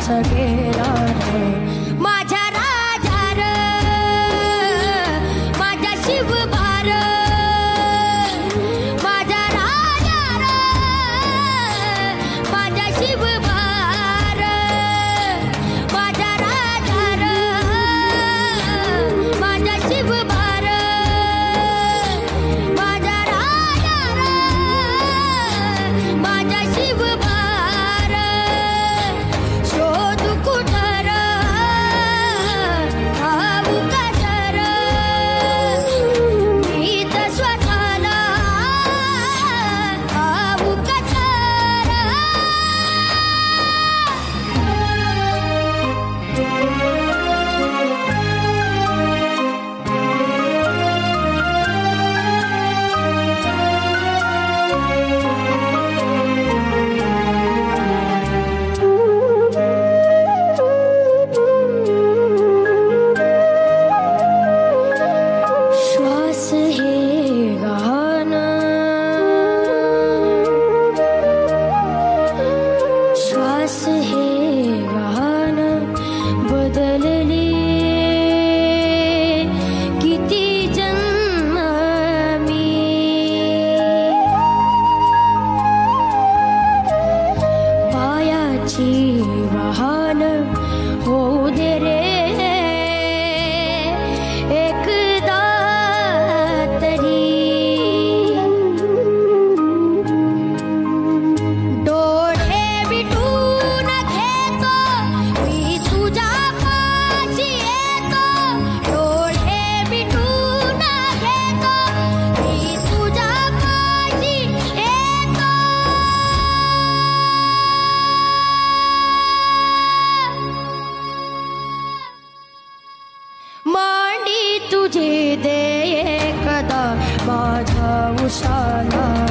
श्वास गेला रे माझ्या राजा र माझ्या शिवबार माझ्या राजा र माझ्या शिवबार माझ्या राजा र माझ्या शिवबार माझ्या राजा र माझ्या शिवबार शोधू कुठं र ठाऊ कसं र मी तर स्वतःला ठाऊ कसं र श्वास हे गाणं श्वास हे गाणं बदलले किती जन्म मी पायाची वाहन होऊ दे रे एकदा तरी डोळे मिटून घेतो मी तुझ्या पाशी येतो डोळे मिटून घेतो मी तुझ्या पाशी येतो मांडी तुझी दे एकदा माझ्या उशाला